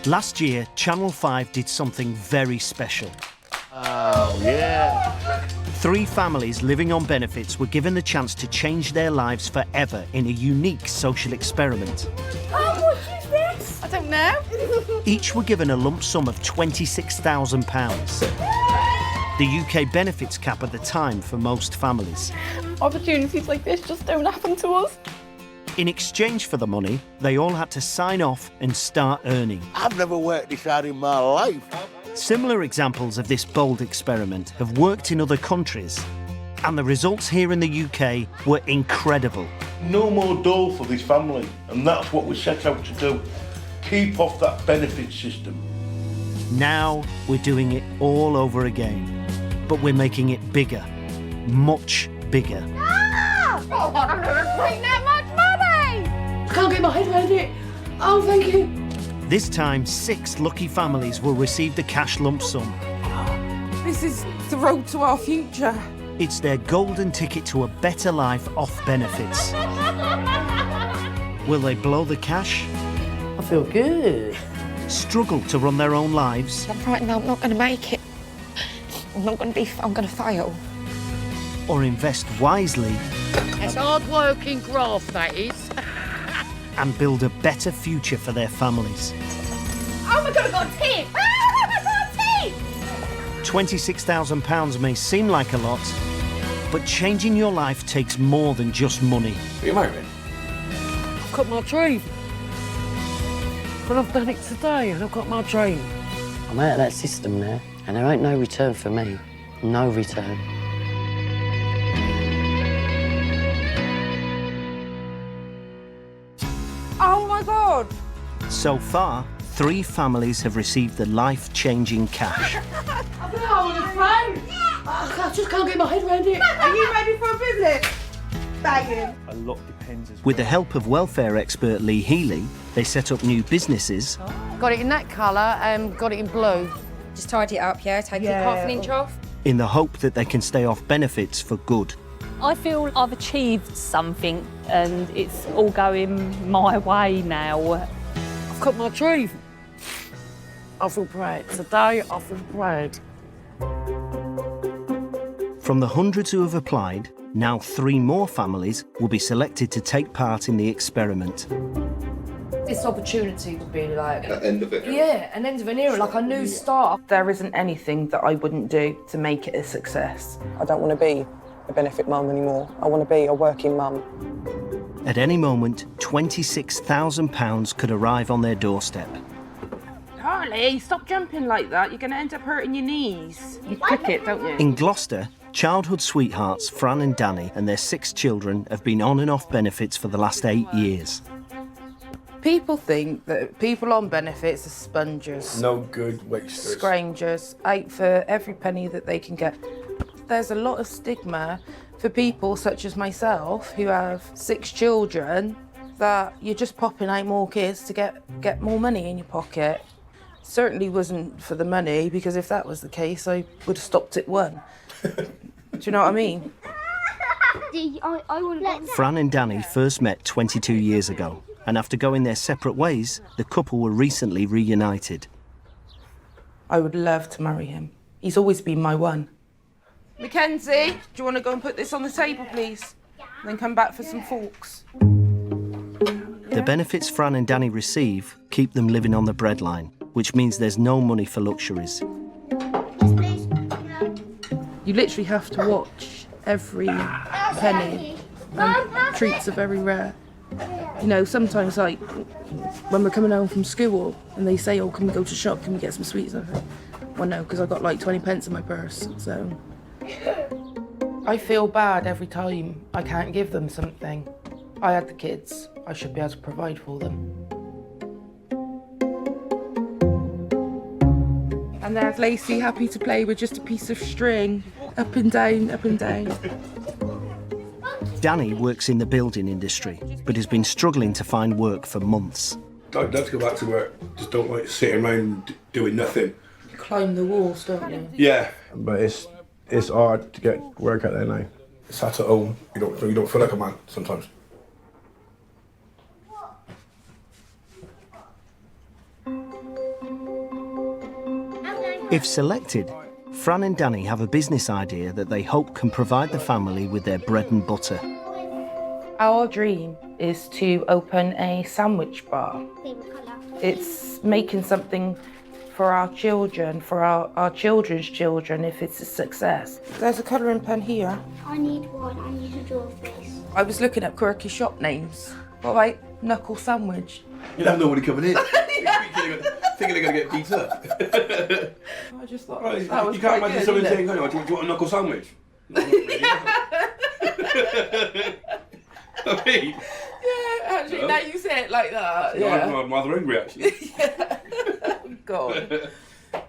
Last year, Channel 5 did something very special. Oh, yeah. 3 families living on benefits were given the chance to change their lives forever in a unique social experiment. How much is this? I don't know. Each were given a lump sum of £26,000. The UK benefits cap at the time for most families. Opportunities like this just don't happen to us. In exchange for the money, they all had to sign off and start earning. I've never worked this hard in my life. Similar examples of this bold experiment have worked in other countries, and the results here in the UK were incredible. No more dole for this family, and that's what we set out to do. Keep off that benefit system. Now we're doing it all over again, but we're making it bigger, much bigger. Ah! Oh, I'm never paying that much money! I can't get my head around it. Oh, thank you. This time, 6 lucky families will receive the cash lump sum. This is the road to our future. It's their golden ticket to a better life off benefits. Will they blow the cash? I feel good. Struggle to run their own lives? I'm frightened I'm not going to make it. I'm going to fail. Or invest wisely? It's hard-working graft, that is. And build a better future for their families. Oh my God, I got a tip! Ah, I got a tip! £26,000 may seem like a lot, but changing your life takes more than just money. Are you married? I've got my dream. But I've done it today and I've got my dream. I'm out of that system now, and there ain't no return for me. No return. Oh my God! So far, 3 families have received the life-changing cash. I've been out on the phone. I just can't get my head around it. Are you ready for a visit? Banging. A lot depends as well. With the help of welfare expert Lee Healy, they set up new businesses. Got it in that colour and got it in blue. Just tidy it up, yeah? Take it half an inch off. In the hope that they can stay off benefits for good. I feel I've achieved something and it's all going my way now. I've got my dream. I feel proud. Today, I feel proud. From the hundreds who have applied, now 3 more families will be selected to take part in the experiment. This opportunity would be like... An end of it. Yeah, an end of an era, like a new start. There isn't anything that I wouldn't do to make it a success. I don't want to be a benefit mum anymore. I want to be a working mum. At any moment, £26,000 could arrive on their doorstep. Harley, stop jumping like that. You're going to end up hurting your knees. You kick it, don't you? In Gloucester, childhood sweethearts Fran and Danny and their 6 children have been on and off benefits for the last 8 years. People think that people on benefits are spongers. No good wasters. Scroungers, out for every penny that they can get. There's a lot of stigma for people such as myself who have 6 children that you're just popping out more kids to get more money in your pocket. Certainly wasn't for the money, because if that was the case, I would have stopped at 1. Do you know what I mean? Fran and Danny first met 22 years ago, and after going their separate ways, the couple were recently reunited. I would love to marry him. He's always been my one. Mackenzie, do you want to go and put this on the table, please? And then come back for some forks. The benefits Fran and Danny receive keep them living on the breadline, which means there's no money for luxuries. You literally have to watch every penny, and treats are very rare. You know, sometimes, like, when we're coming home from school and they say, oh, can we go to shop, can we get some sweets? I think, well, no, because I've got like 20 pence in my purse, so. I feel bad every time I can't give them something. I had the kids, I should be able to provide for them. And there's Lacey, happy to play with just a piece of string. Up and down, up and down. Danny works in the building industry, but has been struggling to find work for months. I'd love to go back to work, just don't like sitting around doing nothing. You climb the walls, don't you? Yeah, but it's hard to get work out there now. Sat at home, you don't feel like a man sometimes. If selected, Fran and Danny have a business idea that they hope can provide the family with their bread and butter. Our dream is to open a sandwich bar. It's making something for our children, for our children's children, if it's a success. There's a colouring pen here. I need one. I need to draw a face. I was looking at quirky shop names. What about knuckle sandwich? You'll have nobody coming in. Thinking they're going to get beat up. I just thought Right, that was you can't quite imagine good, someone isn't saying, "Hang on, do you want a knuckle sandwich?" No, not really. I mean, yeah, actually, now you say it like that. I'm rather angry, actually. God.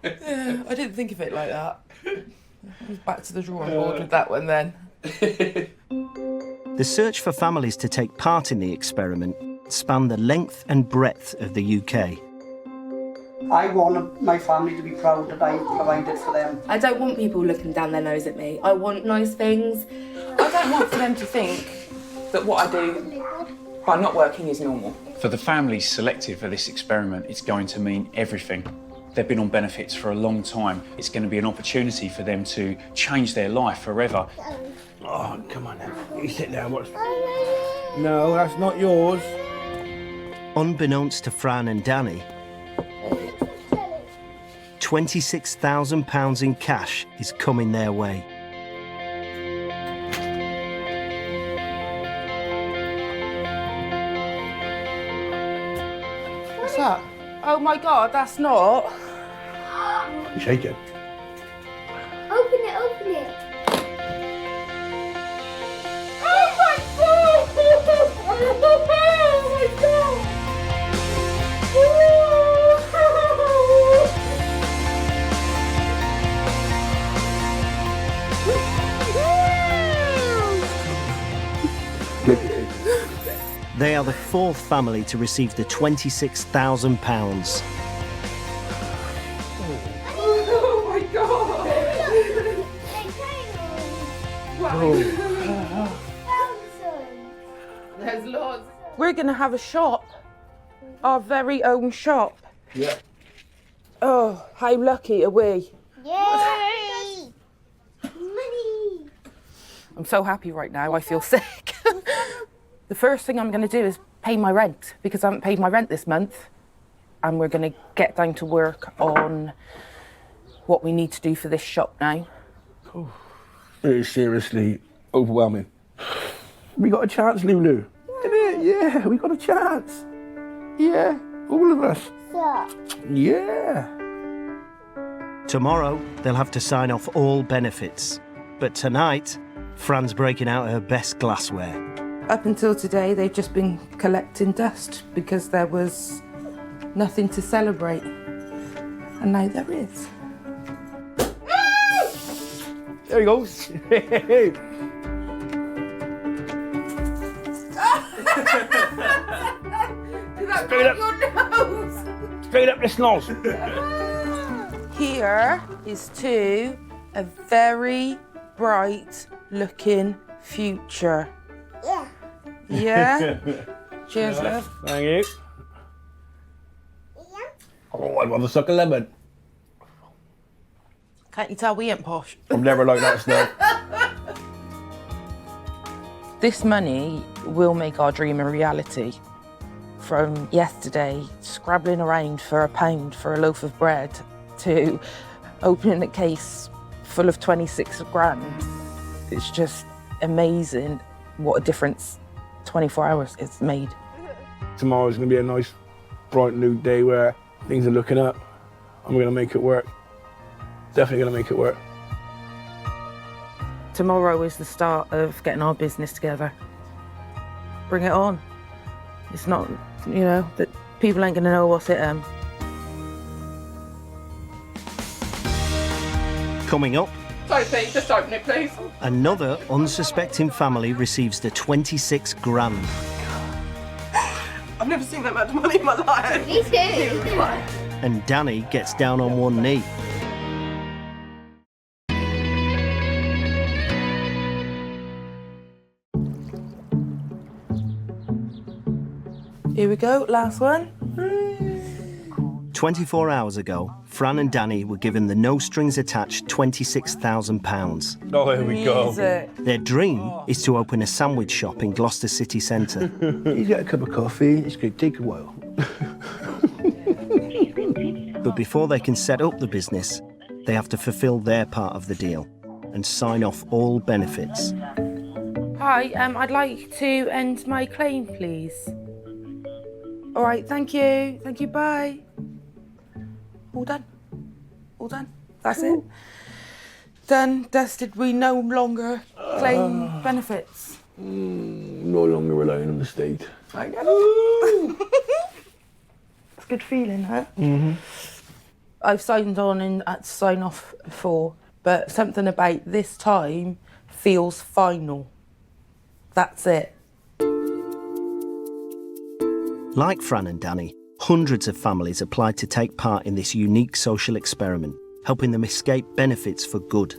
Yeah, I didn't think of it like that. I was back to the drawing board with that one then. The search for families to take part in the experiment spanned the length and breadth of the UK. I want my family to be proud that I provided for them. I don't want people looking down their nose at me. I want nice things. I don't want for them to think that what I do by not working is normal. For the families selected for this experiment, it's going to mean everything. They've been on benefits for a long time. It's going to be an opportunity for them to change their life forever. Oh, come on now. You sit down, watch. No, that's not yours. Unbeknownst to Fran and Danny, £26,000 in cash is coming their way. What's that? Oh my God, that's not. You shake it. Open it, open it. Oh my God! Oh my God! They are the fourth family to receive the £26,000. Oh my God! Wow. There's lots. We're going to have a shop. Our very own shop. Yeah. Oh, how lucky are we? Yay! Money! I'm so happy right now, I feel sick. The first thing I'm going to do is pay my rent, because I haven't paid my rent this month. And we're going to get down to work on what we need to do for this shop now. Oh, it is seriously overwhelming. We got a chance, Lulu. Didn't it? Yeah, we got a chance. Yeah, all of us. Yeah. Tomorrow, they'll have to sign off all benefits. But tonight, Fran's breaking out her best glassware. Up until today, they've just been collecting dust because there was nothing to celebrate. And now there is. There he goes. Straight up your nose. Straight up the snoz. Here is to a very bright looking future. Yeah. Yeah? Cheers, love. Thank you. Oh, I'd rather suck a lemon. Can't you tell we ain't posh? I'm never like that stuff. This money will make our dream a reality. From yesterday, scrabbling around for £1 for a loaf of bread, to opening a case full of 26 grand. It's just amazing what a difference 24 hours has made. Tomorrow's going to be a nice, bright new day where things are looking up and we're going to make it work. Definitely going to make it work. Tomorrow is the start of getting our business together. Bring it on. It's not, you know, that people ain't going to know what's hit them. Coming up, Sophie, just open it, please. another unsuspecting family receives the 26 grand. I've never seen that much money in my life. Me too. And Danny gets down on one knee. Here we go, last one. 24 hours ago, Fran and Danny were given the no-strings-attached £26,000. Oh, here we go. Their dream is to open a sandwich shop in Gloucester city centre. You get a cup of coffee, it's going to take a while. But before they can set up the business, they have to fulfil their part of the deal and sign off all benefits. Hi, I'd like to end my claim, please. All right, thank you. Thank you, bye. All done. All done. That's it. Done, dusted. We no longer claim benefits. No longer relying on the state. I know. It's a good feeling, huh? Mm-hmm. I've signed on and had to sign off before, but something about this time feels final. That's it. Like Fran and Danny, hundreds of families applied to take part in this unique social experiment, helping them escape benefits for good.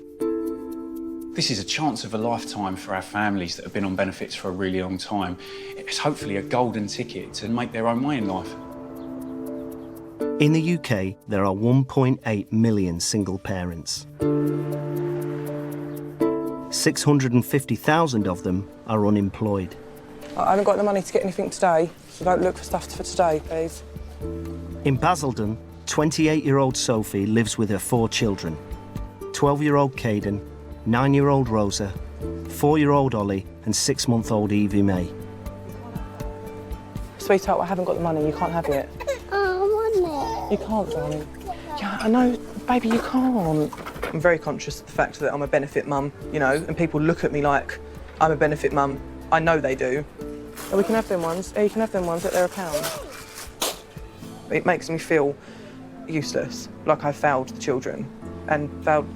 This is a chance of a lifetime for our families that have been on benefits for a really long time. It's hopefully a golden ticket to make their own way in life. In the UK, there are 1.8 million single parents. 650,000 of them are unemployed. I haven't got the money to get anything today, so don't look for stuff for today, please. In Basildon, 28-year-old Sophie lives with her 4 children. 12-year-old Caden, 9-year-old Rosa, 4-year-old Ollie and 6-month-old Evie May. Sweetheart, I haven't got the money, you can't have it. Oh, I want You can't, darling. Yeah, I know, baby, you can't. I'm very conscious of the fact that I'm a benefit mum, you know, and people look at me like I'm a benefit mum. I know they do. Oh, we can have them ones. Yeah, you can have them ones, they're £1. It makes me feel useless, like I failed the children and failed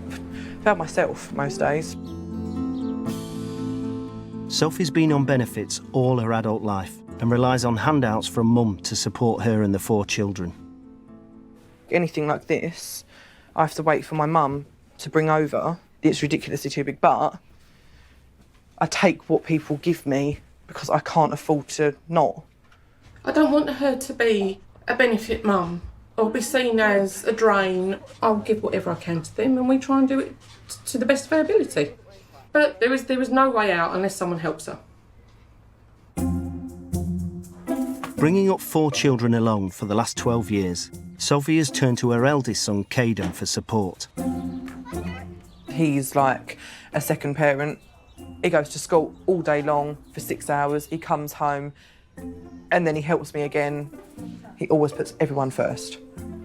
myself most days. Sophie's been on benefits all her adult life and relies on handouts from mum to support her and the 4 children. Anything like this, I have to wait for my mum to bring over. It's ridiculously too big, but I take what people give me because I can't afford to not. I don't want her to be a benefit mum or be seen as a drain. I'll give whatever I can to them and we try and do it to the best of our ability. But there is no way out unless someone helps her. Bringing up 4 children alone for the last 12 years, Sophie has turned to her eldest son, Caden, for support. He's like a second parent. He goes to school all day long for 6 hours. He comes home and then he helps me again. He always puts everyone first.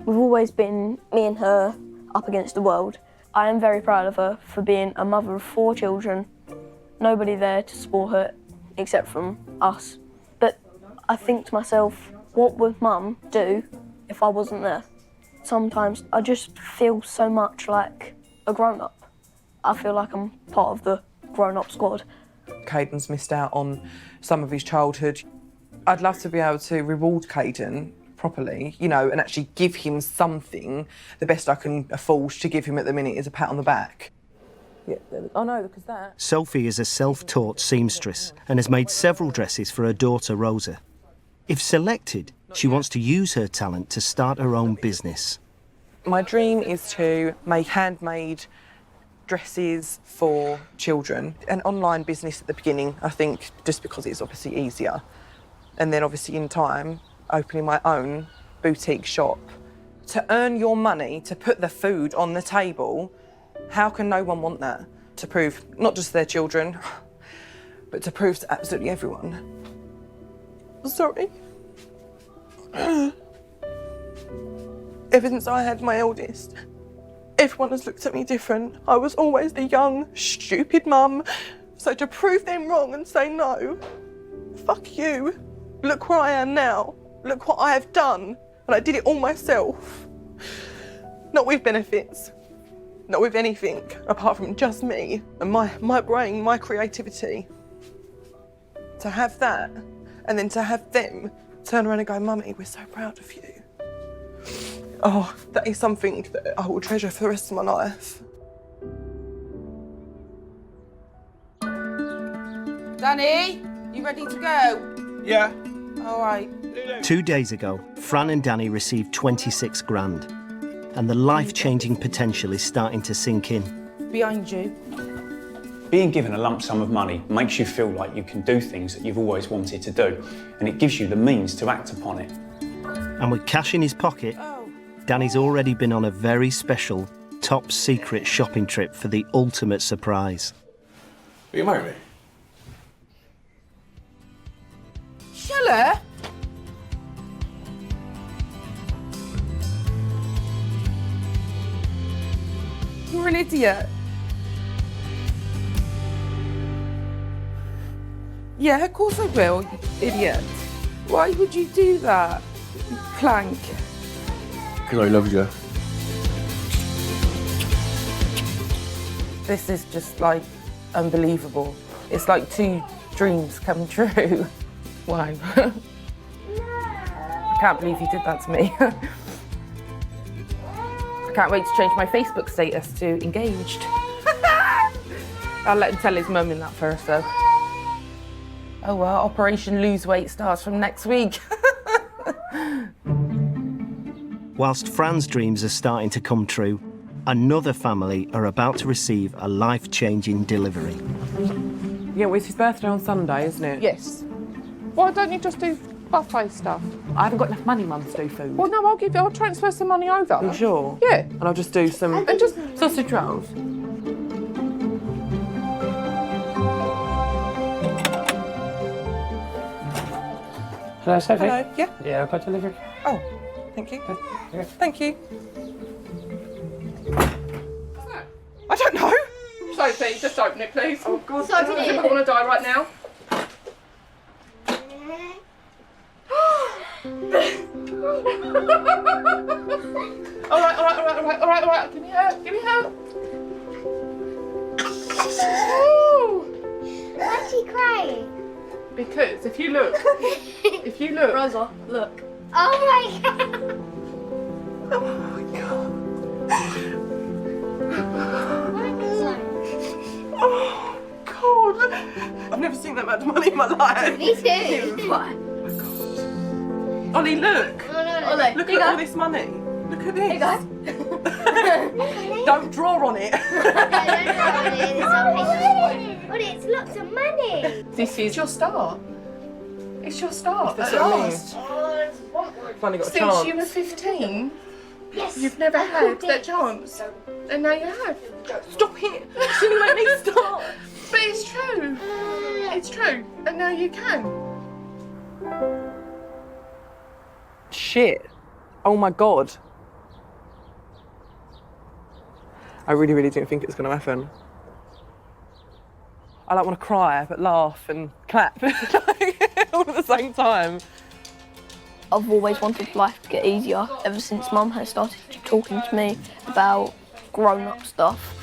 We've always been, me and her, up against the world. I am very proud of her for being a mother of 4 children. Nobody there to support her except from us. But I think to myself, what would Mum do if I wasn't there? Sometimes I just feel so much like a grown-up. I feel like I'm part of the grown-up squad. Caden's missed out on some of his childhood. I'd love to be able to reward Caden properly, you know, and actually give him something. The best I can afford to give him at the minute is a pat on the back. Yeah, oh no, because that. Sophie is a self-taught seamstress and has made several dresses for her daughter Rosa. If selected, she wants to use her talent to start her own business. My dream is to make handmade dresses for children. An online business at the beginning, I think, just because it's obviously easier. And then obviously in time, opening my own boutique shop. To earn your money, to put the food on the table, how can no one want that? To prove, not just their children, but to prove to absolutely everyone. Sorry. Ever since I had my eldest, everyone has looked at me different. I was always the young, stupid mum. So to prove them wrong and say no, fuck you. Look where I am now. Look what I have done. And I did it all myself. Not with benefits. Not with anything apart from just me and my brain, my creativity. To have that and then to have them turn around and go, Mummy, we're so proud of you. Oh, that is something that I will treasure for the rest of my life. Danny, you ready to go? Yeah. All right. 2 days ago, Fran and Danny received 26 grand, and the life-changing potential is starting to sink in. Behind you. Being given a lump sum of money makes you feel like you can do things that you've always wanted to do, and it gives you the means to act upon it. And with cash in his pocket, Danny's already been on a very special, top-secret shopping trip for the ultimate surprise. Will you marry me? Shelley? You're an idiot. Yeah, of course I will, you idiot. Why would you do that, you clank? Because I love you. This is just, like, unbelievable. It's like 2 dreams come true. Wow. I can't believe you did that to me. I can't wait to change my Facebook status to engaged. I'll let him tell his mum in that first, though. Oh well, Operation Lose Weight starts from next week. Whilst Fran's dreams are starting to come true, another family are about to receive a life-changing delivery. Yeah, well, it's his birthday on Sunday, isn't it? Yes. Why don't you just do buffet stuff? I haven't got enough money, Mum, to do food. Well, no, I'll transfer some money over. Are you sure? Yeah. And I'll just do some... And just... sausage rolls. Hello, Sophie. Hello, yeah? Yeah, I've got delivery. Oh, thank you. Yeah. Thank you. I don't know. Sophie, just open it, please. Oh, God. Sophie. I want to die right now. All right. Give me her. Why is she crying? Because if you look, Rosa, look. Oh my God. Oh my God. Oh God. I've never seen that much money in my life. Me too. What? Ollie, look. No. Look at all this money. Look at this. Hey guys. Don't draw on it. But it's lots of money. This is your start. It's your start. That's at what I mean. last. Finally got a Since chance. you were 15, Yes. you've never had that chance. And now you have. Stop it. Shouldn't make me stop. But it's true. It's true. And now you can. Shit. Oh my God. I really, really didn't think it was going to happen. I like want to cry, but laugh and clap all at the same time. I've always wanted life to get easier ever since Mum has started talking to me about grown-up stuff,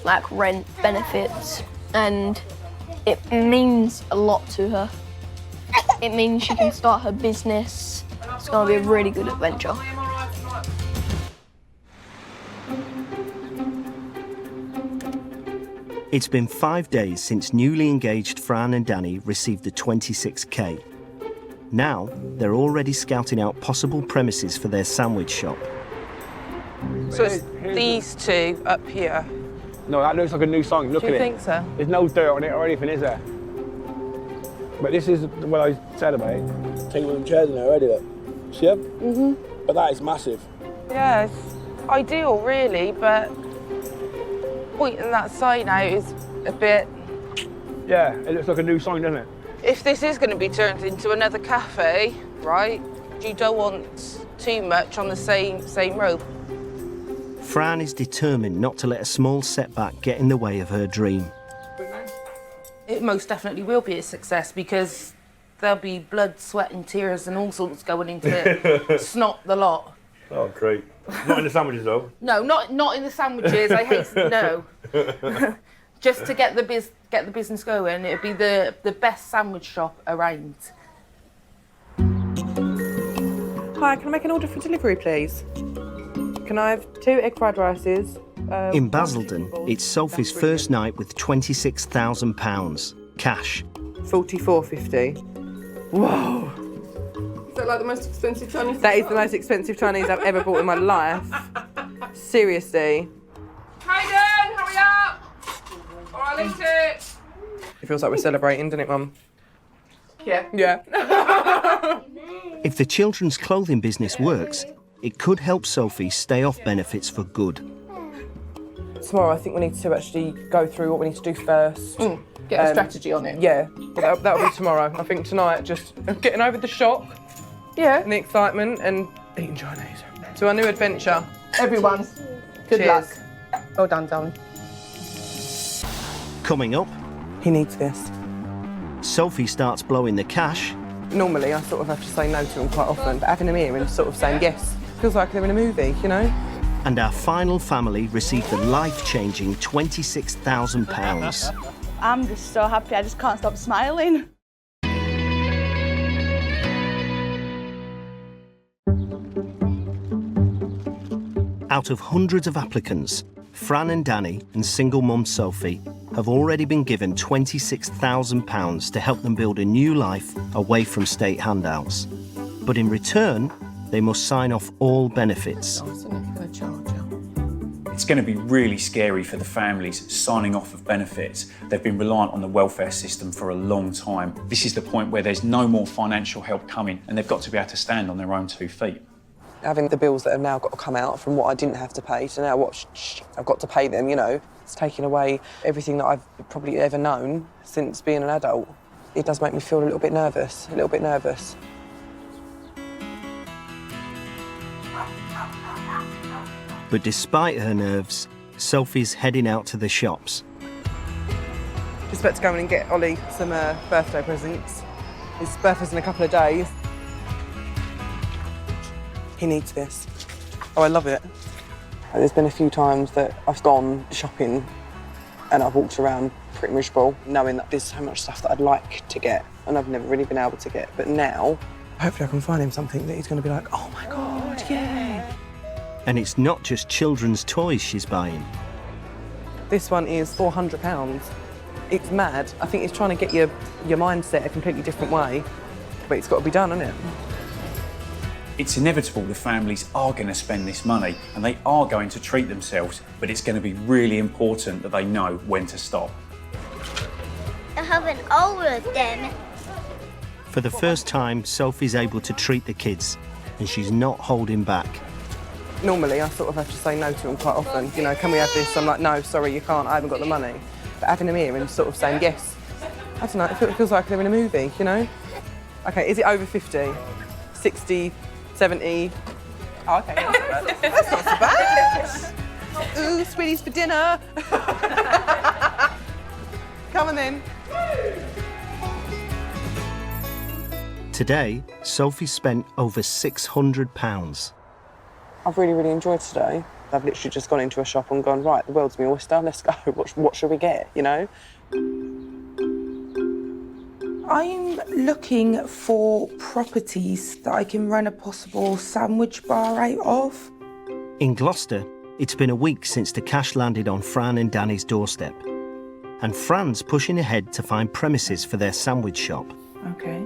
like rent, benefits, and it means a lot to her. It means she can start her business. It's going to be a really good adventure. It's been 5 days since newly engaged Fran and Danny received the 26k. Now, they're already scouting out possible premises for their sandwich shop. So it's these 2 up here. No, that looks like a new song. Look Do at you it. think so? There's no dirt on it or anything, is there? But this is what I said about it. Take one of them chairs in there already, look. See them? Mhm. But that is massive. Yeah, it's ideal really, but pointing that sign out is a bit... Yeah, it looks like a new song, doesn't it? If this is going to be turned into another cafe, right, you don't want too much on the same road. Fran is determined not to let a small setback get in the way of her dream. It most definitely will be a success because there'll be blood, sweat and tears and all sorts going into it. Snot the lot. Oh, great. Not in the sandwiches, though. No, not in the sandwiches. I hate no. Just to get the business going, it'd be the best sandwich shop around. Hi, can I make an order for delivery, please? Can I have 2 egg fried rices? In Basildon, it's Sophie's first night with £26,000 cash. 44.50. Whoa. So that like the most expensive Chinese? That is the most expensive Chinese I've ever bought in my life. Seriously. Hayden, hurry up! Or I'll eat it. It feels like we're celebrating, doesn't it, Mum? Yeah. Yeah. If the children's clothing business works, it could help Sophie stay off benefits for good. Tomorrow, I think we need to actually go through what we need to do first. Get a strategy on it. Yeah, that'll be tomorrow. I think tonight, just getting over the shock, and the excitement, and eating Chinese. To our new adventure. Everyone, good Cheers. luck. Well done, darling. Coming up, he needs this. Sophie starts blowing the cash. Normally, I sort of have to say no to them quite often, but having them here and sort of saying yes feels like they're in a movie, you know? And our final family received the life-changing £26,000. I'm just so happy, I just can't stop smiling. Out of hundreds of applicants, Fran and Danny and single mum Sophie have already been given £26,000 to help them build a new life away from state handouts. But in return, they must sign off all benefits. It's going to be really scary for the families signing off of benefits. They've been reliant on the welfare system for a long time. This is the point where there's no more financial help coming and they've got to be able to stand on their own 2 feet. Having the bills that have now got to come out from what I didn't have to pay to now what I've got to pay them, you know, it's taking away everything that I've probably ever known since being an adult. It does make me feel a little bit nervous, But despite her nerves, Sophie's heading out to the shops. Just about to go in and get Ollie some birthday presents. His birthday's in a couple of days. He needs this. Oh, I love it. There's been a few times that I've gone shopping and I've walked around pretty miserable, knowing that there's so much stuff that I'd like to get and I've never really been able to get. But now, hopefully I can find him something that he's going to be like, oh my God, yeah. And it's not just children's toys she's buying. This one is £400. It's mad. I think it's trying to get your mindset a completely different way, but it's got to be done, hasn't it? It's inevitable the families are going to spend this money and they are going to treat themselves, but it's going to be really important that they know when to stop. I haven't always done. For the first time, Sophie's able to treat the kids, and she's not holding back. Normally, I sort of have to say no to them quite often. You know, can we have this? I'm like, no, sorry, you can't, I haven't got the money. But having them here and sort of saying yes, I don't know, it feels like they're in a movie, you know? Okay, is it over 50? 60? 70. Oh, okay, that's not so bad. Ooh, sweeties for dinner. Come on then. Today, Sophie spent over £600. I've really enjoyed today. I've literally just gone into a shop and gone, right, the world's my oyster, let's go. What should we get, you know? I'm looking for properties that I can run a possible sandwich bar out of. In Gloucester, it's been a week since the cash landed on Fran and Danny's doorstep. And Fran's pushing ahead to find premises for their sandwich shop. Okay.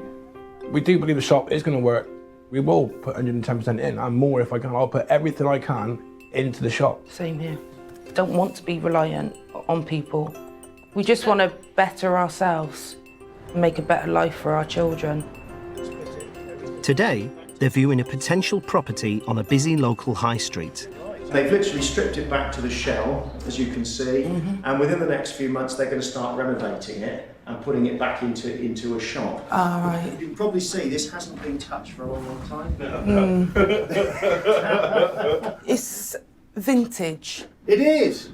We do believe the shop is going to work. We will put 110% in, and more if I can. I'll put everything I can into the shop. Same here. Don't want to be reliant on people. We just want to better ourselves. Make a better life for our children. Today, they're viewing a potential property on a busy local high street. They've literally stripped it back to the shell, as you can see, and within the next few months they're going to start renovating it and putting it back into a shop. Ah, right. You can probably see this hasn't been touched for a long time. It's vintage. It is.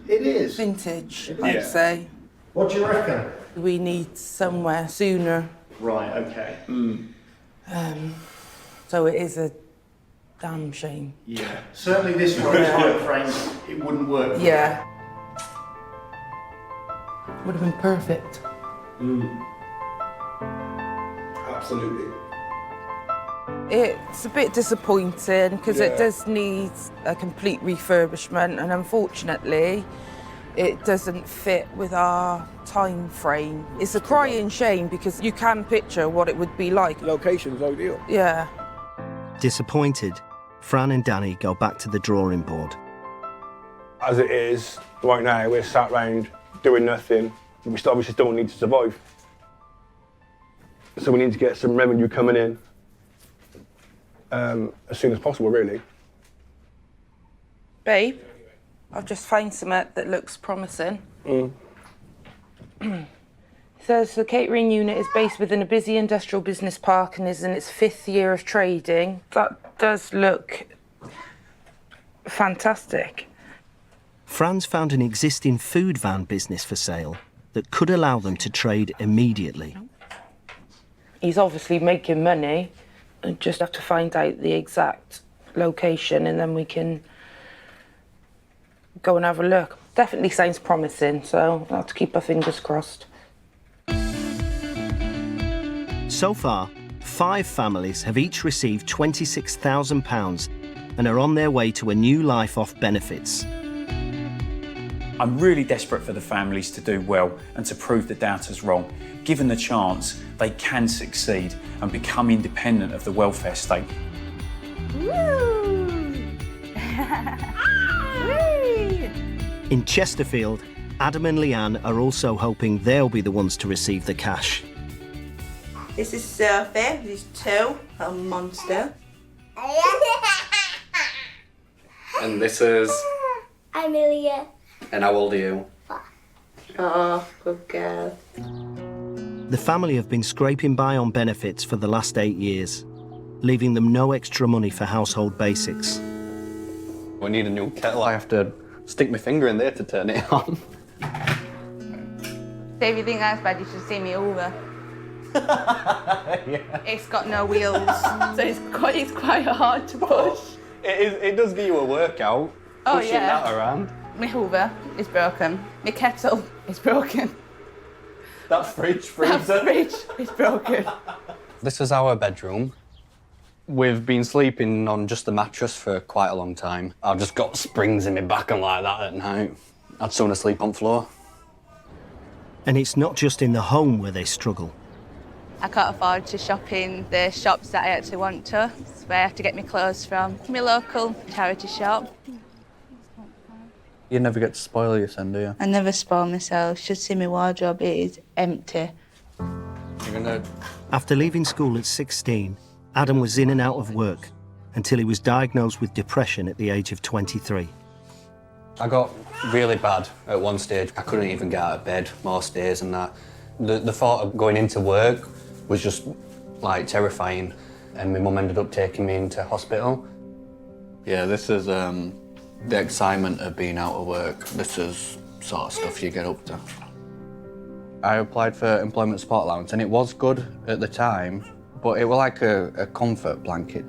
Vintage, I'd say. What do you reckon? We need somewhere sooner. Right, okay. So it is a damn shame. Yeah. Certainly this time frame, it wouldn't work. Yeah. Would have been perfect. Absolutely. It's a bit disappointing because it does need a complete refurbishment, and unfortunately it doesn't fit with our time frame. It's a crying shame because you can picture what it would be like. Location's ideal. Yeah. Disappointed, Fran and Danny go back to the drawing board. As it is, right now, we're sat round doing nothing. We obviously still need to survive. So we need to get some revenue coming in as soon as possible, really. Babe, I've just found something that looks promising. It says the catering unit is based within a busy industrial business park and is in its 5th year of trading. That does look fantastic. Fran's found an existing food van business for sale that could allow them to trade immediately. He's obviously making money. I just have to find out the exact location and then we can go and have a look. Definitely sounds promising, so I'll have to keep our fingers crossed. So far, 5 families have each received £26,000 and are on their way to a new life off benefits. I'm really desperate for the families to do well and to prove the doubters wrong. Given the chance, they can succeed and become independent of the welfare state. In Chesterfield, Adam and Leanne are also hoping they'll be the ones to receive the cash. This is Sophie, this is 2, a monster. And this is... Amelia. And how old are you? Oh, good girl. The family have been scraping by on benefits for the last 8 years, leaving them no extra money for household basics. We need a new kettle. I have to stick my finger in there to turn it on. So if you think that's bad, you should see me over. Yeah. It's got no wheels, so it's quite hard to push. It does give you a workout, pushing that around. My Hoover is broken. My kettle is broken. That fridge freezer. That fridge is broken. This is our bedroom. We've been sleeping on just the mattress for quite a long time. I've just got springs in my back and like that at night. I'd sooner sleep on floor. And it's not just in the home where they struggle. I can't afford to shop in the shops that I actually want to. It's where I have to get my clothes from. My local charity shop. You never get to spoil your son, do you? I never spoil myself. Should see my wardrobe, it is empty. After leaving school at 16, Adam was in and out of work until he was diagnosed with depression at the age of 23. I got really bad at one stage. I couldn't even get out of bed most days and that. The thought of going into work was just like terrifying, and my mum ended up taking me into hospital. Yeah, this is the excitement of being out of work. This is sort of stuff you get up to. I applied for employment support allowance and it was good at the time, but it was like a comfort blanket.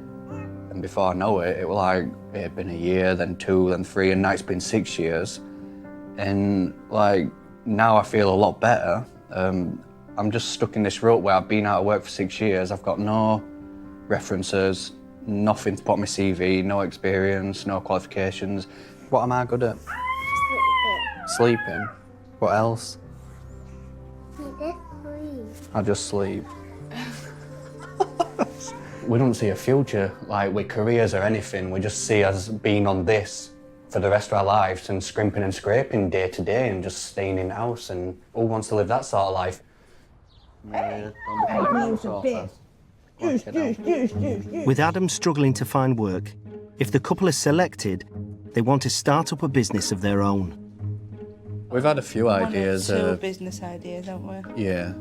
And before I know it, it was like, it had been a year, then 2, then 3, and now it's been 6 years. And like, now I feel a lot better. I'm just stuck in this rut where I've been out of work for 6 years. I've got no references, nothing to put on my CV, no experience, no qualifications. What am I good at? Sleeping. What else? I just sleep. We don't see a future, like with careers or anything. We just see us being on this for the rest of our lives and scrimping and scraping day to day and just staying in the house. And who wants to live that sort of life? With Adam struggling to find work, if the couple is selected, they want to start up a business of their own. We've had a few ideas. 1 or 2 business ideas, haven't we? Yeah.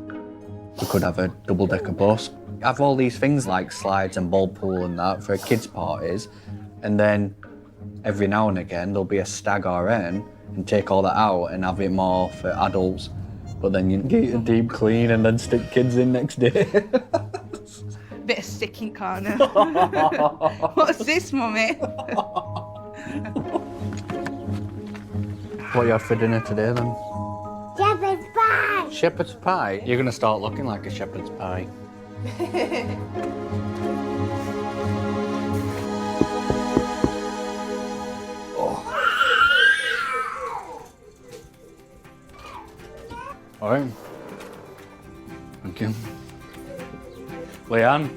We could have a double-decker bus. Have all these things like slides and ball pool and that for kids' parties, and then every now and again there'll be a stag or hen and take all that out and have it more for adults. But then you get a deep clean and then stick kids in next day. Bit of sticking corner. What's this, Mummy? What you had for dinner today then? Shepherd's pie. Shepherd's pie? You're gonna start looking like a shepherd's pie. All right. Thank you. Leanne.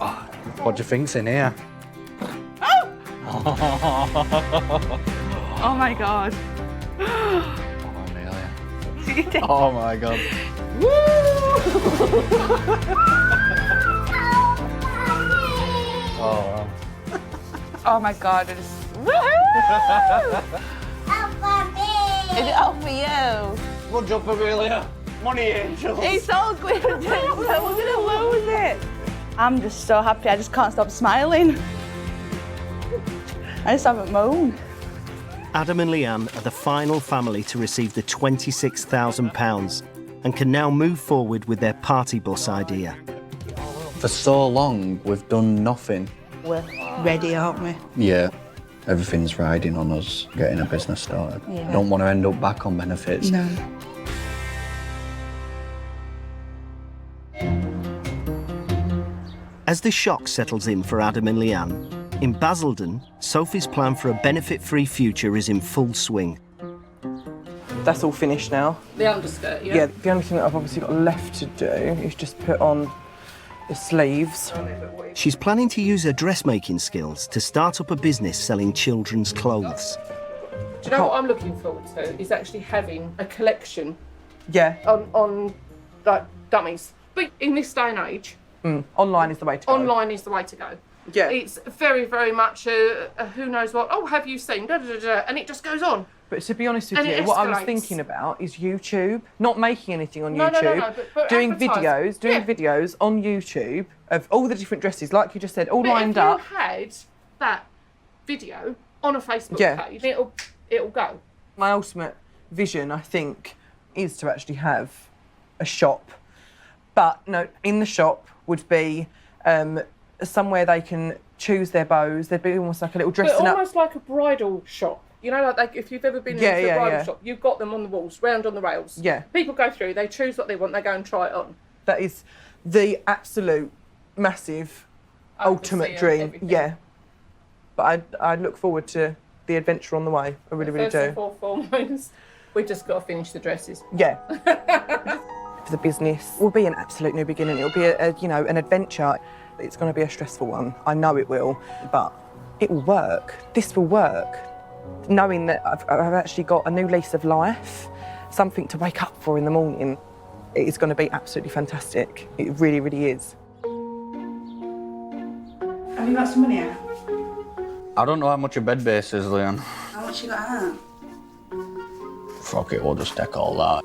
Oh. What do you think's in here? Oh my God. Oh, Amelia. You did. Oh my God. Oh. Oh my God, it is. Woohoo! Is it all for you? Good job, Amelia. Money angels. It's all good. We're gonna lose it. I'm just so happy. I just can't stop smiling. I just haven't moaned. Adam and Leanne are the final family to receive the £26,000 and can now move forward with their party bus idea. For so long, we've done nothing. We're ready, aren't we? Yeah. Everything's riding on us getting a business started. Yeah. Don't want to end up back on benefits. No. As the shock settles in for Adam and Leanne, in Basildon, Sophie's plan for a benefit-free future is in full swing. That's all finished now. The underskirt, yeah? Yeah, the only thing that I've obviously got left to do is just put on the sleeves. She's planning to use her dressmaking skills to start up a business selling children's clothes. Do you know what I'm looking forward to? Is actually having a collection. Yeah. On like dummies. But in this day and age, online is the way to go. Online is the way to go. Yeah. It's very, very much a who knows what. Oh, have you seen? Da, da, da, da, and it just goes on. But to be honest with And you, it what I was escalates. thinking about is YouTube, not making anything on No, YouTube, no, but doing advertise. videos on YouTube of all the different dresses, like you just said, all But lined if up. you had that video on a Facebook Yeah. page, it'll go. My ultimate vision, I think, is to actually have a shop. But no, in the shop would be somewhere they can choose their bows. There'd be almost like a little dressing But up. almost like a bridal shop. You know, like if you've ever been into a bridal shop, you've got them on the walls, round on the rails. Yeah. People go through, they choose what they want, they go and try it on. That is the absolute massive, ultimate dream. everything. Yeah. But I look forward to the adventure on the way. I really, really First and do. foremost, we've just got to finish the dresses. Yeah. For the business will be an absolute new beginning. It'll be an adventure. It's going to be a stressful one. I know it will, but it will work. This will work. Knowing that I've actually got a new lease of life, something to wake up for in the morning, it is going to be absolutely fantastic. It really, really is. Have you got some money out? I don't know how much a bed base is, Leanne. How much you got out? Fuck it, we'll just take all that.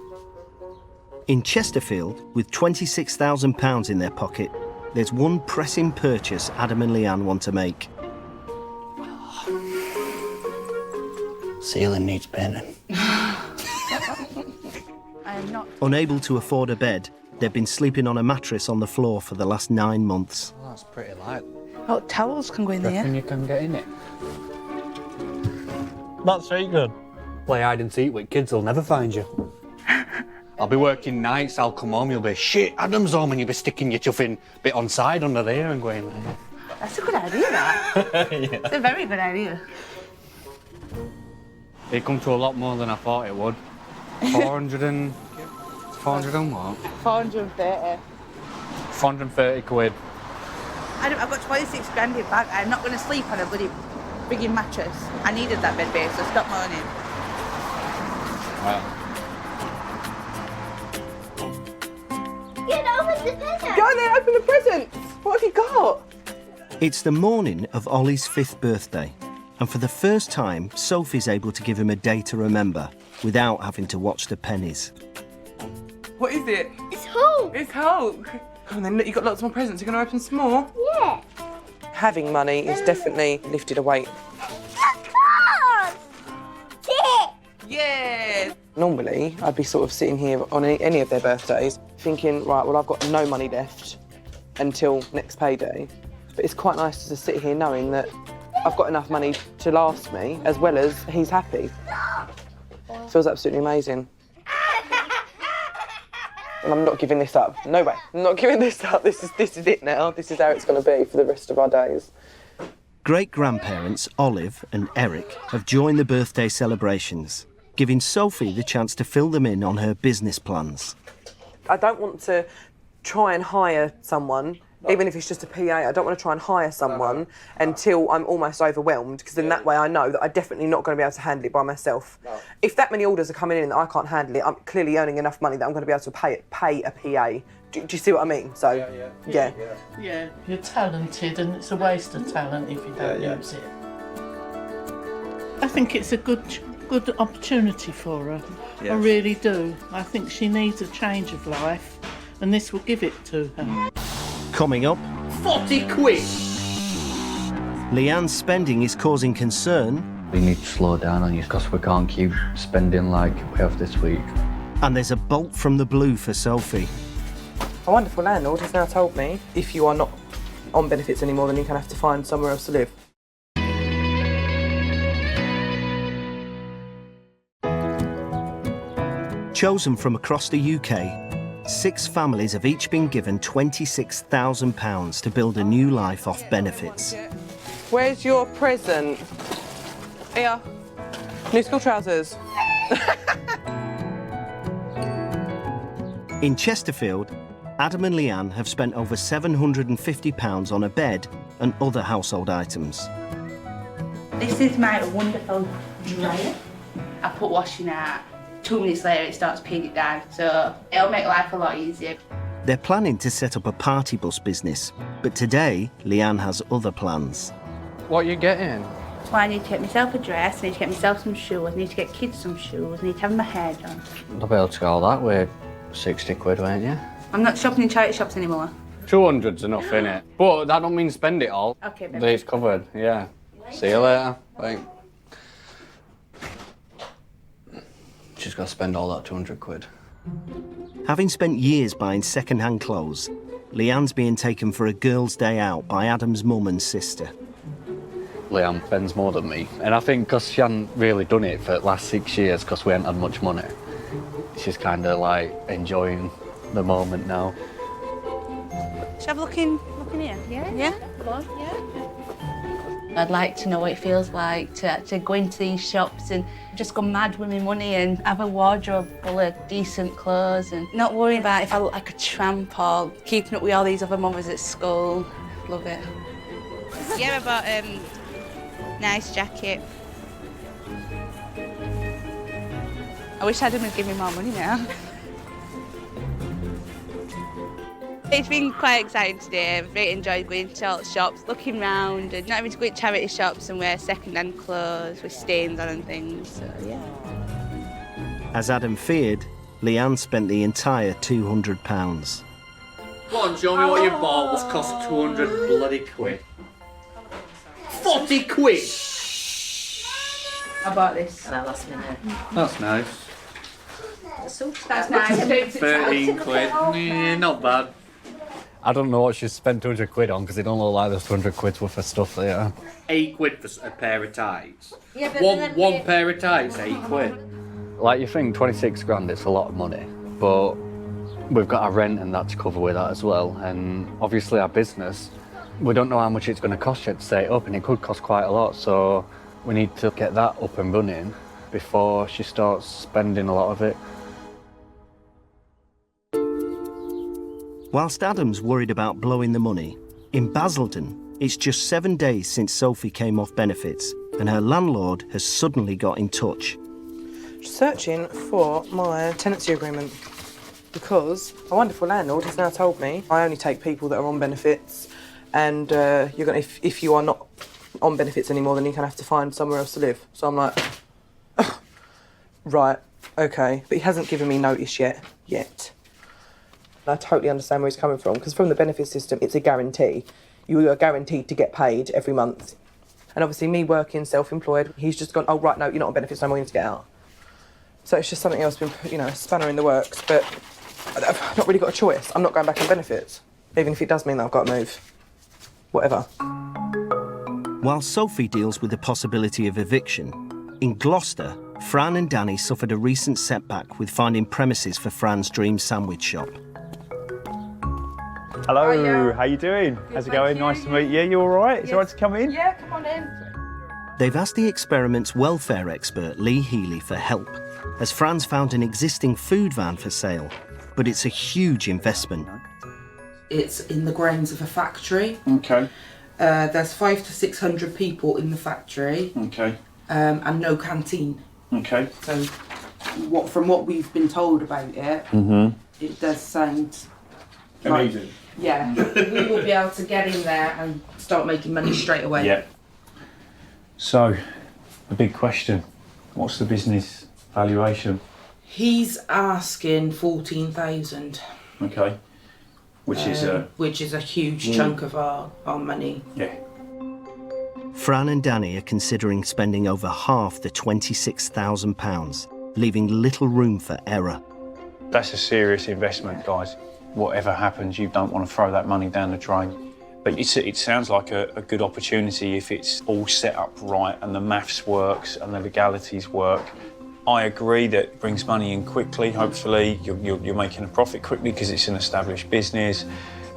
In Chesterfield, with £26,000 in their pocket, there's one pressing purchase Adam and Leanne want to make. Ceiling needs painting. I'm not. Unable to afford a bed, they've been sleeping on a mattress on the floor for the last 9 months. Oh, that's pretty light. Oh, towels can go in there. Reckon you can get in it? That's very good. Play hide and seek with kids, they'll never find you. I'll be working nights, I'll come home, you'll be, shit, Adam's home, and you'll be sticking your chuffing bit on side under there and going, That's a good idea, that. yeah. It's a very good idea. It come to a lot more than I thought it would. 400 and what? 430. 430 quid. I've got 26 grand in back. I'm not going to sleep on a bloody frigging mattress. I needed that bed base, so stop moaning. Right. Get over the present. Go there, open the presents. What have you got? It's the morning of Ollie's 5th birthday, and for the first time, Sophie's able to give him a day to remember without having to watch the pennies. What is it? It's Hulk. It's Hulk. And then look, you've got lots more presents. You're going to open some more? Yeah. Having money is definitely lifted a weight. Yeah. Normally, I'd be sort of sitting here on any of their birthdays thinking, right, well, I've got no money left until next payday. But it's quite nice to sit here knowing that I've got enough money to last me, as well as he's happy. Feels absolutely amazing. And I'm not giving this up. No way. I'm not giving this up. This is it now. This is how it's going to be for the rest of our days. Great-grandparents Olive and Eric have joined the birthday celebrations, giving Sophie the chance to fill them in on her business plans. I don't want to try and hire someone Even if it's just a PA, I don't want to try and hire someone until I'm almost overwhelmed, because then that way I know that I'm definitely not going to be able to handle it by myself. No. If that many orders are coming in that I can't handle it, I'm clearly earning enough money that I'm going to be able to pay a PA. Do you see what I mean? So, yeah, you're talented, and it's a waste of talent if you don't use it. I think it's a good opportunity for her. Yes. I really do. I think she needs a change of life, and this will give it to her. Coming up, 40 quid! Leanne's spending is causing concern. We need to slow down on you because we can't keep spending like we have this week. And there's a bolt from the blue for Sophie. A wonderful landlord has now told me if you are not on benefits anymore, then you're going to have to find somewhere else to live. Chosen from across the UK, 6 families have each been given £26,000 to build a new life off benefits. Where's your present? Here. New school trousers. In Chesterfield, Adam and Leanne have spent over £750 on a bed and other household items. This is my wonderful dryer. I put washing out. 2 minutes later it starts peeing it down, so it'll make life a lot easier. They're planning to set up a party bus business, but today Leanne has other plans. What are you getting? So I need to get myself a dress, I need to get myself some shoes, I need to get kids some shoes, I need to have my hair done. I'll be able to go that way, 60 quid, won't you? I'm not shopping in charity shops anymore. 200's enough, innit? But that don't mean spend it all. Okay, baby. It's covered, yeah. See you later. Bye. She's got to spend all that 200 quid. Having spent years buying second-hand clothes, Leanne's being taken for a girls' day out by Adam's mum and sister. Leanne spends more than me, and I think because she hadn't really done it for the last 6 years because we hadn't had much money, she's kind of like enjoying the moment now. Should I have a look in here? Yeah? Yeah? Come on, yeah. I'd like to know what it feels like to go into these shops and just go mad with my money and have a wardrobe full of decent clothes and not worry about if I look like a tramp or keeping up with all these other mothers at school. Love it. Yeah, I bought a nice jacket. I wish Adam would give me more money now. It's been quite exciting today. I've really enjoyed going to all the shops, looking round and not having to go to charity shops and wear second-hand clothes with stains on and things, so yeah. As Adam feared, Leanne spent the entire £200. Go on, show me what you bought, what's cost 200 bloody quid. 40 quid! I bought this. At last minute. That's nice. That's nice. 13 quid, not bad. I don't know what she's spent 200 quid on because it don't look like there's 200 quid's worth of stuff there. 8 quid for a pair of tights. Yeah, but one pair of tights, 8 quid. Like you think 26 grand, it's a lot of money, but we've got our rent and that to cover with that as well. And obviously our business, we don't know how much it's going to cost yet to set it up, and it could cost quite a lot. So we need to get that up and running before she starts spending a lot of it. Whilst Adam's worried about blowing the money, in Basildon, it's just 7 days since Sophie came off benefits and her landlord has suddenly got in touch. Searching for my tenancy agreement because a wonderful landlord has now told me I only take people that are on benefits, and you're going to, if you are not on benefits anymore, then you're going to have to find somewhere else to live. So I'm like, oh, right, okay, but he hasn't given me notice yet. I totally understand where he's coming from, because from the benefit system, it's a guarantee. You are guaranteed to get paid every month. And obviously me working self-employed, he's just gone, oh, right, no, you're not on benefits no more, you need to get out. So it's just something else, been, a spanner in the works, but I've not really got a choice. I'm not going back on benefits, even if it does mean that I've got to move. Whatever. While Sophie deals with the possibility of eviction, in Gloucester, Fran and Danny suffered a recent setback with finding premises for Fran's dream sandwich shop. Hello, how you doing? How's it going? Nice to meet you. You all right? Is it all right to come in? Yeah, come on in. They've asked the experiment's welfare expert, Lee Healy, for help, as Fran's found an existing food van for sale, but it's a huge investment. It's in the grounds of a factory. Okay. There's 500 to 600 people in the factory. Okay. And no canteen. Okay. So, from what we've been told about it, it does sound amazing. Like, yeah, we will be able to get in there and start making money straight away. Yeah. So, the big question: what's the business valuation? He's asking 14,000. Okay. Which is a huge chunk of our money. Yeah. Fran and Danny are considering spending over half the £26,000, leaving little room for error. That's a serious investment, guys. Whatever happens, you don't want to throw that money down the drain. But it sounds like a good opportunity if it's all set up right and the maths works and the legalities work. I agree that it brings money in quickly. Hopefully, you're making a profit quickly because it's an established business,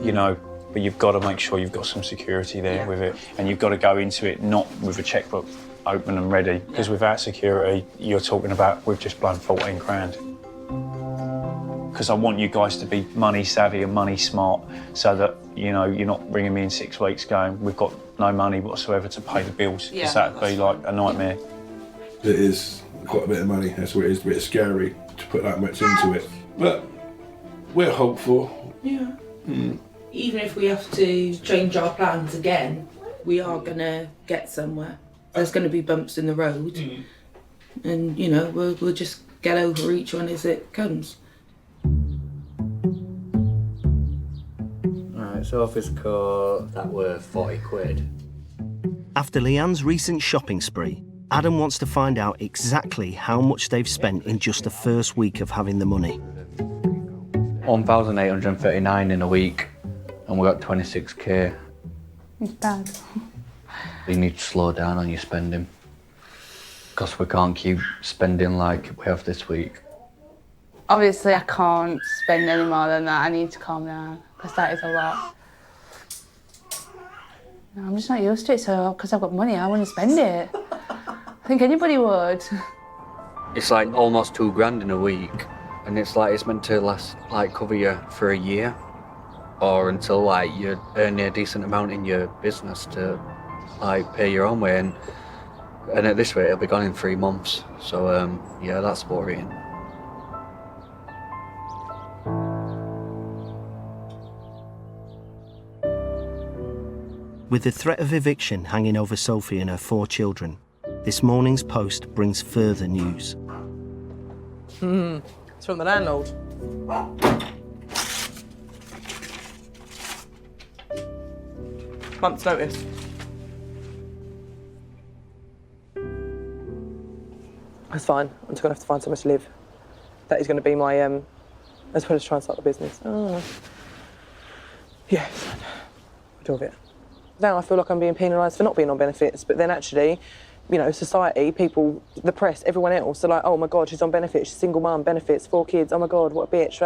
you know. But you've got to make sure you've got some security there with it, and you've got to go into it not with a checkbook open and ready, because without security, you're talking about we've just blown 14 grand. Because I want you guys to be money savvy and money smart, so that you know you're not ringing me in 6 weeks going we've got no money whatsoever to pay the bills, because that'd be like a nightmare. It is quite a bit of money. That's what it is. A bit scary to put that much into it, but we're hopeful. Yeah. Even if we have to change our plans again, we are gonna get somewhere. There's gonna be bumps in the road, and you know we'll just get over each one as it comes. Alright, Sophie's coat, that were 40 quid. After Leanne's recent shopping spree, Adam wants to find out exactly how much they've spent in just the first week of having the money. 1,839 in a week, and we got 26k. It's bad. You need to slow down on your spending, because we can't keep spending like we have this week. Obviously, I can't spend any more than that. I need to calm down, because that is a lot. No, I'm just not used to it, so because I've got money, I want to spend it. I think anybody would. It's like almost 2 grand in a week, and it's like it's meant to last, like cover you for a year, or until like you earn a decent amount in your business to like pay your own way, and at this rate it'll be gone in 3 months. So yeah, that's worrying. With the threat of eviction hanging over Sophie and her 4 children, this morning's post brings further news. It's from the landlord. Month's notice. That's fine. I'm just gonna have to find somewhere to live. That is gonna be my as well as try and start the business. Oh. Yeah, it's fine. I do it. Now I feel like I'm being penalised for not being on benefits, but then actually, you know, society, people, the press, everyone else are like, oh my God, she's on benefits, she's single mum, benefits, 4 kids, oh my God, what a bitch,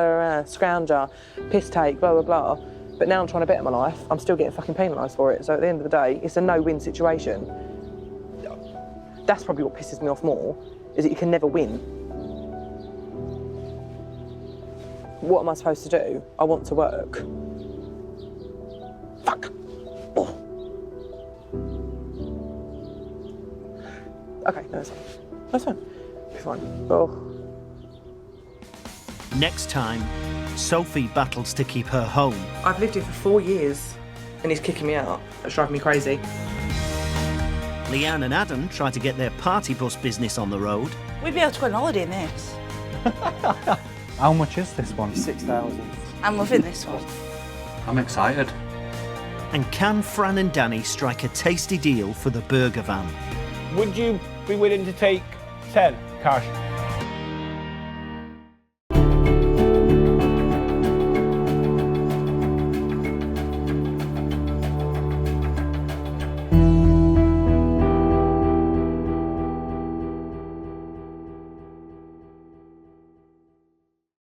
scrounger, piss take, blah, blah, blah. But now I'm trying to better my life, I'm still getting fucking penalised for it. So at the end of the day, it's a no-win situation. That's probably what pisses me off more, is that you can never win. What am I supposed to do? I want to work. Fuck. Oh. Okay, no, that's fine. That's fine. It's fine. Oh. Next time, Sophie battles to keep her home. I've lived here for 4 years and he's kicking me out. That's driving me crazy. Leanne and Adam try to get their party bus business on the road. We'd be able to go on holiday in this. How much is this one? 6,000. I'm loving this one. I'm excited. And can Fran and Danny strike a tasty deal for the burger van? Would you be willing to take 10 cash?